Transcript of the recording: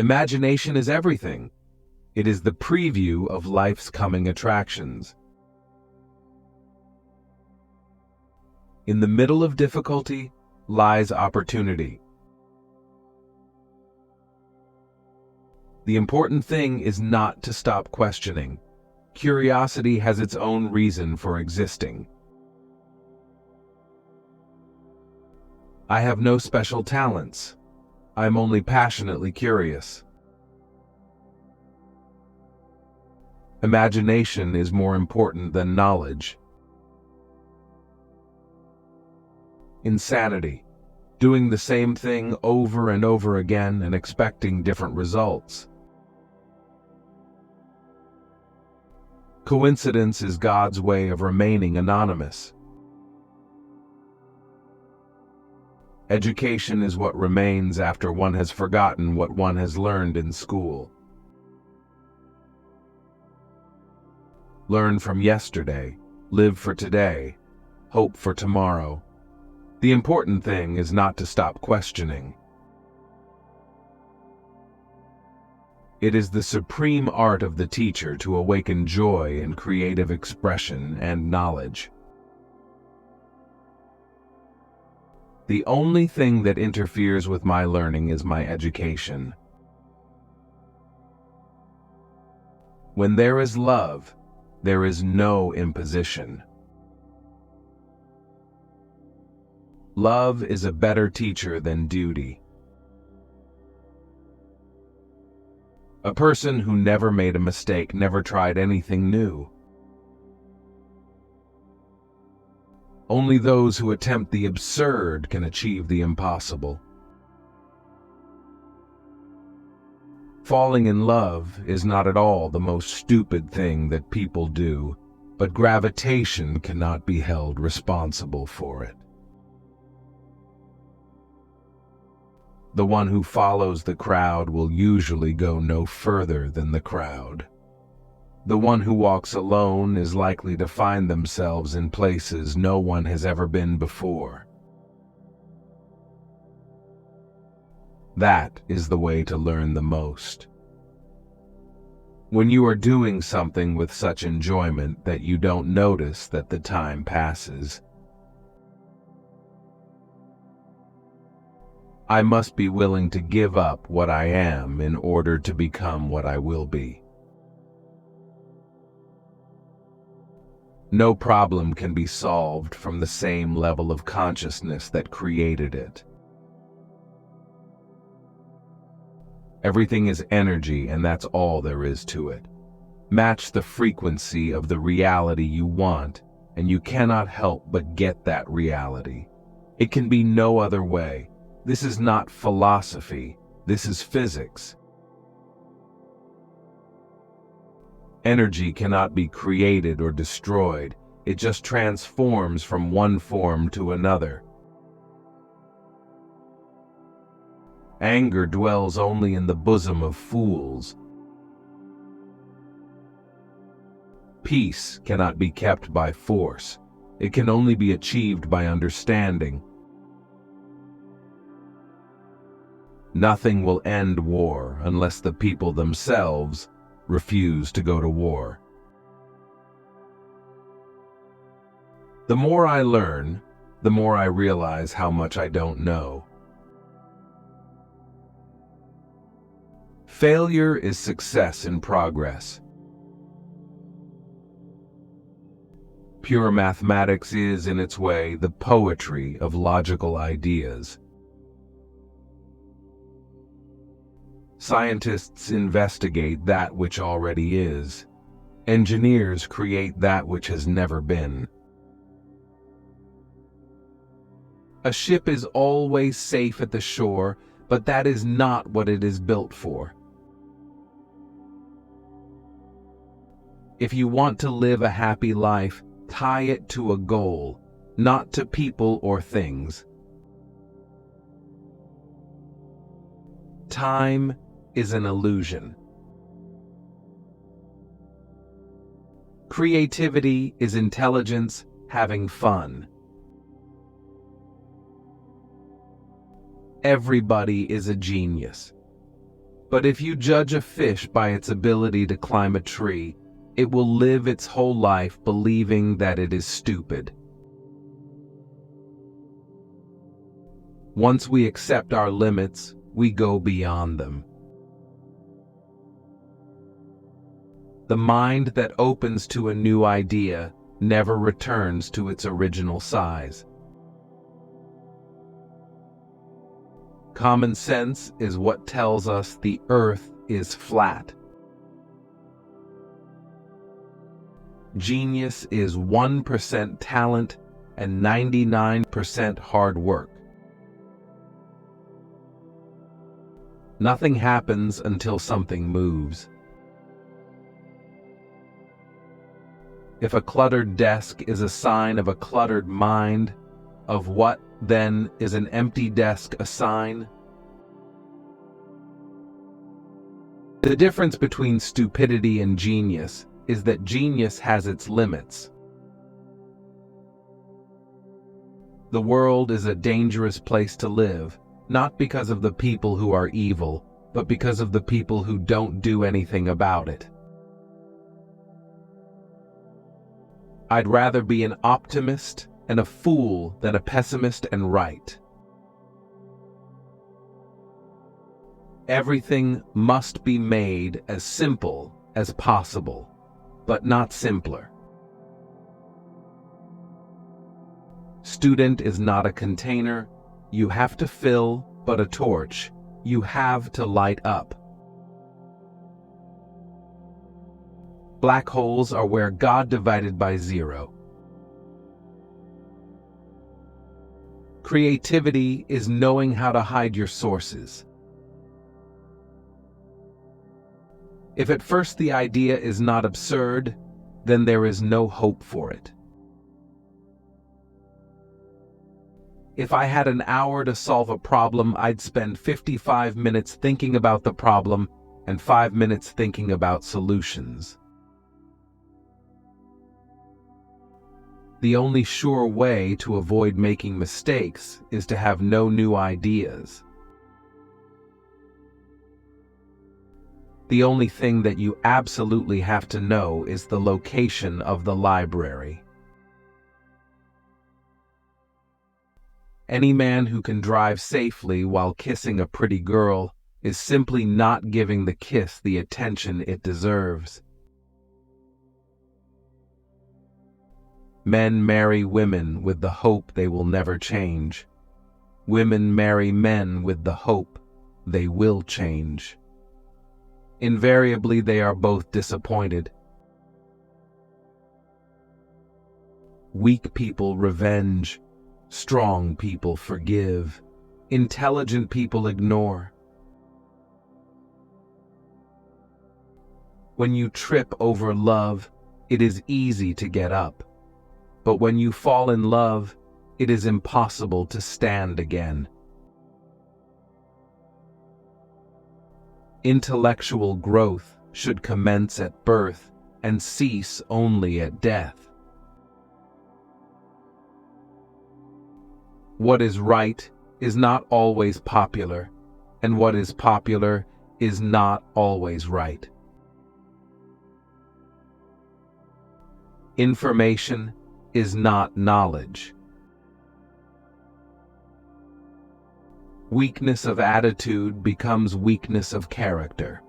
Imagination is everything. It is the preview of life's coming attractions. In the middle of difficulty lies opportunity. The important thing is not to stop questioning. Curiosity has its own reason for existing. I have no special talents. I am only passionately curious. Imagination is more important than knowledge. Insanity. Doing the same thing over and over again and expecting different results. Coincidence is God's way of remaining anonymous. Education is what remains after one has forgotten what one has learned in school. Learn from yesterday, live for today, hope for tomorrow. The important thing is not to stop questioning. It is the supreme art of the teacher to awaken joy in creative expression and knowledge. The only thing that interferes with my learning is my education. When there is love, there is no imposition. Love is a better teacher than duty. A person who never made a mistake never tried anything new. Only those who attempt the absurd can achieve the impossible. Falling in love is not at all the most stupid thing that people do, but gravitation cannot be held responsible for it. The one who follows the crowd will usually go no further than the crowd. The one who walks alone is likely to find themselves in places no one has ever been before. That is the way to learn the most. When you are doing something with such enjoyment that you don't notice that the time passes. I must be willing to give up what I am in order to become what I will be. No problem can be solved from the same level of consciousness that created it. Everything is energy, and that's all there is to it. Match the frequency of the reality you want, and you cannot help but get that reality. It can be no other way. This is not philosophy. This is physics. Energy cannot be created or destroyed. It just transforms from one form to another. Anger dwells only in the bosom of fools. Peace cannot be kept by force. It can only be achieved by understanding. Nothing will end war unless the people themselves refuse to go to war. The more I learn, the more I realize how much I don't know. Failure is success in progress. Pure mathematics is, in its way, the poetry of logical ideas. Scientists investigate that which already is. Engineers create that which has never been. A ship is always safe at the shore, but that is not what it is built for. If you want to live a happy life, tie it to a goal, not to people or things. Time is an illusion. Creativity is intelligence having fun. Everybody is a genius. But if you judge a fish by its ability to climb a tree, it will live its whole life believing that it is stupid. Once we accept our limits, we go beyond them. The mind that opens to a new idea never returns to its original size. Common sense is what tells us the earth is flat. Genius is 1% talent and 99% hard work. Nothing happens until something moves. If a cluttered desk is a sign of a cluttered mind, of what, then, is an empty desk a sign? The difference between stupidity and genius is that genius has its limits. The world is a dangerous place to live, not because of the people who are evil, but because of the people who don't do anything about it. I'd rather be an optimist and a fool than a pessimist and right. Everything must be made as simple as possible, but not simpler. Student is not a container you have to fill, but a torch you have to light up. Black holes are where God divided by zero. Creativity is knowing how to hide your sources. If at first the idea is not absurd, then there is no hope for it. If I had an hour to solve a problem, I'd spend 55 minutes thinking about the problem and 5 minutes thinking about solutions. The only sure way to avoid making mistakes is to have no new ideas. The only thing that you absolutely have to know is the location of the library. Any man who can drive safely while kissing a pretty girl is simply not giving the kiss the attention it deserves. Men marry women with the hope they will never change. Women marry men with the hope they will change. Invariably, they are both disappointed. Weak people revenge. Strong people forgive. Intelligent people ignore. When you trip over love, it is easy to get up. But when you fall in love, it is impossible to stand again. Intellectual growth should commence at birth and cease only at death. What is right is not always popular, and what is popular is not always right. Information is not knowledge. Weakness of attitude becomes weakness of character.